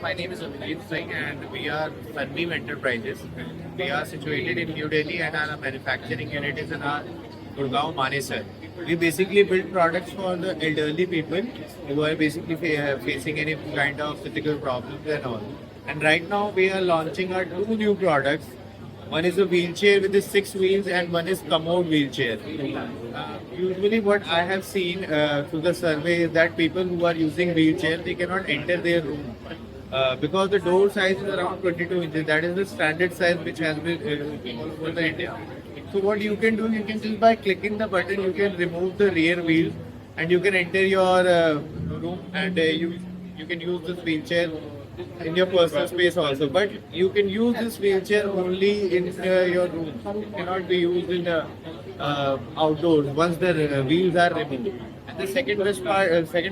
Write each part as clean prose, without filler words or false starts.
my name is Abhijit Singh and we are Sunbeam Enterprises. We are situated in New Delhi and our manufacturing unit is in our Gurgaon Manesar. We basically build products for the elderly people who are basically facing any kind of physical problems and all. And right now we are launching our two new products. One is a wheelchair with the six wheels and one is commode wheelchair. Usually what I have seen through the survey is that people who are using wheelchair, they cannot enter their room because the door size is around 22 inches. That is the standard size which has been all over the India. So what you can do, you can just by clicking the button, you can remove the rear wheel and you can enter your room and you can use this wheelchair in your personal space also. But you can use this wheelchair only in your room. It cannot be used in outdoors once the wheels are removed. And the second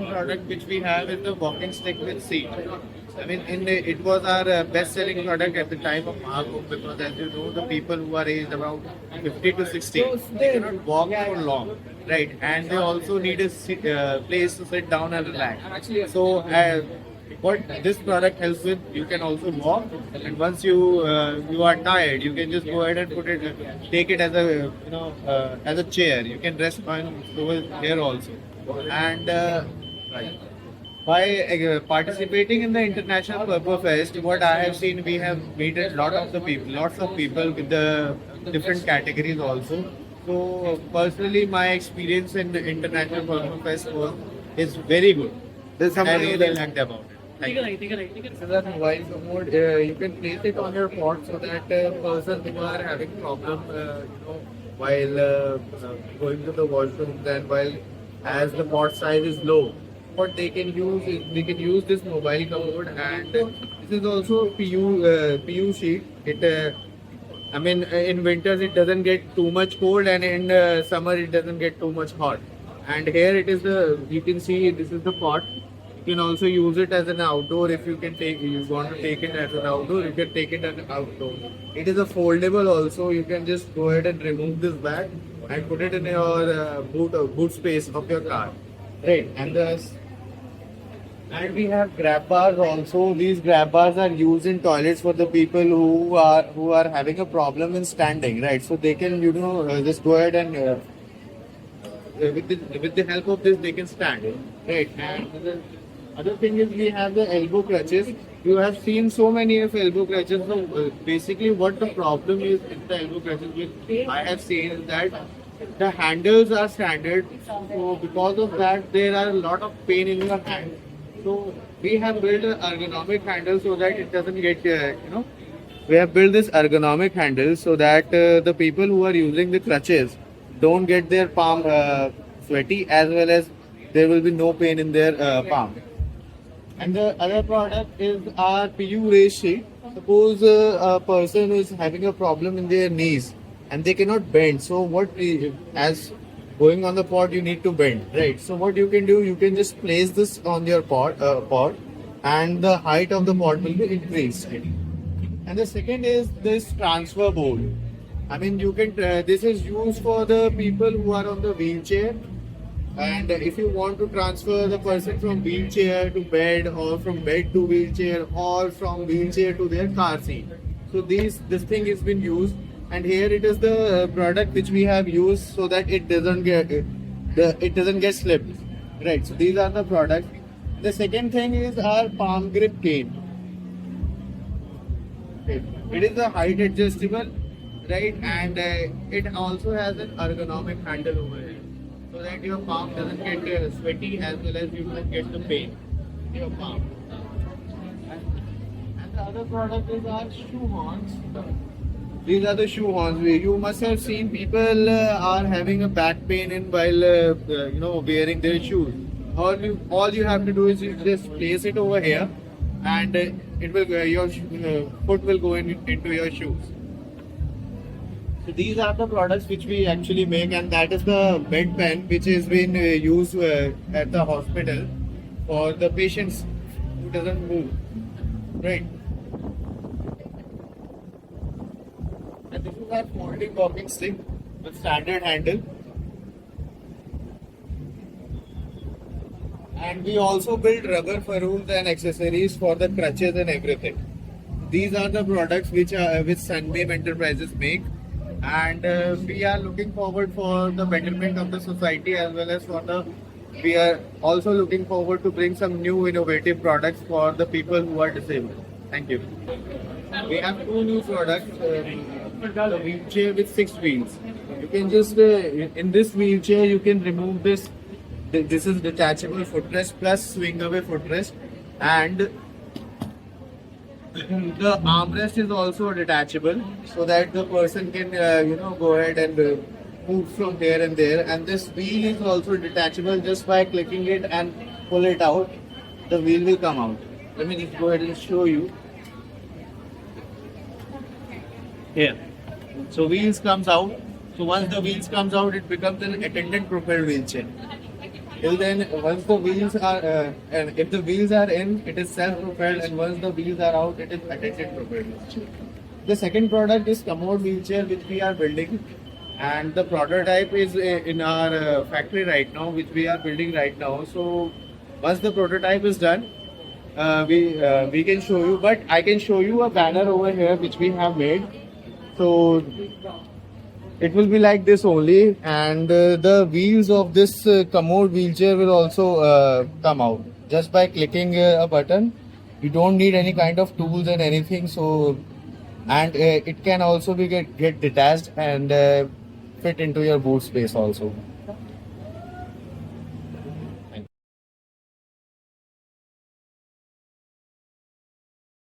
product which we have is the walking stick with seat. I mean, it was our best-selling product at the time of Mahakumbh because, as you know, the people who are aged about 50 to 60, they cannot walk for long, right? And they also need a place to sit down and relax. So, what this product helps with, you can also walk, and once you are tired, you can just go ahead and take it as a as a chair. You can rest on over here also, and by participating in the International Purple Fest, what I have seen, we have meted lots of people with the different categories also. So personally, my experience in the International Purple Fest is very good. There's something I really liked about it. So that mobile commode, you can place it on your pot so that person who are having problem, while going to the washroom, then while as the pot size is low, what they can use is they can use this mobile commode, and this is also PU sheet. It I mean, in winters it doesn't get too much cold, and in summer it doesn't get too much hot. And here it is you can see this is the pot. You can also use it as an outdoor if you want to take it as an outdoor, you can take it as an outdoor. It is a foldable also. You can just go ahead and remove this bag and put it in your boot space of your car. Right. And we have grab bars also. These grab bars are used in toilets for the people who are having a problem in standing, right? So they can just go ahead and with the help of this they can stand, right? And the other thing is we have the elbow clutches. You have seen so many of elbow clutches. So basically, what the problem is in the elbow clutches, which I have seen, is that the handles are standard. So because of that, there are a lot of pain in your hand. So we have built an ergonomic handle so that it doesn't get, we have built this ergonomic handle so that the people who are using the clutches don't get their palm sweaty, as well as there will be no pain in their palm. And the other product is our PU raise sheet. Suppose a person is having a problem in their knees and they cannot bend. So as going on the pot, you need to bend, right? So what you can do, you can just place this on your pot, and the height of the pot will be increased. And the second is this transfer board. I mean, you can. This is used for the people who are on the wheelchair, and if you want to transfer the person from wheelchair to bed, or from bed to wheelchair, or from wheelchair to their car seat. So this thing has been used. And here it is the product which we have used so that it doesn't get slipped, right? So these are the products. The second thing is our palm grip cane. Okay. It is a height adjustable, right? And it also has an ergonomic handle over here, so that your palm doesn't get sweaty, as well as you don't get the pain in your palm. And the other product is our shoe horns. These are the shoe horns. You must have seen people are having a back pain while wearing their shoes. All you have to do is you just place it over here, and it will your foot will go into your shoes. So these are the products which we actually make, and that is the bed pen which has been used at the hospital for the patients who doesn't move, right? And this is our folding walking stick with standard handle. And we also build rubber balloons and accessories for the crutches and everything. These are the products which Sunbeam Enterprises make, and we are looking forward for the betterment of the society as well as for the. We are also looking forward to bring some new innovative products for the people who are disabled. Thank you. We have two new products. The wheelchair with 6 wheels. You can just in this wheelchair you can remove this. This is detachable footrest plus swing away footrest, and the armrest is also detachable so that the person can go ahead and move from here and there. And this wheel is also detachable. Just by clicking it and pull it out, the wheel will come out. Let me just go ahead and show you. Here. So wheels comes out. So once the wheels comes out, it becomes an attendant propelled wheelchair. Till then, once the wheels are and if the wheels are in, it is self-propelled, and once the wheels are out, it is attendant propelled. The second product is commode wheelchair, which we are building, and the prototype is in our factory right now, which we are building right now. So once the prototype is done, we can show you. But I can show you a banner over here which we have made. So it will be like this only, and the wheels of this commode wheelchair will also come out just by clicking a button. You don't need any kind of tools and anything. So, and it can also be get detached and fit into your boot space also.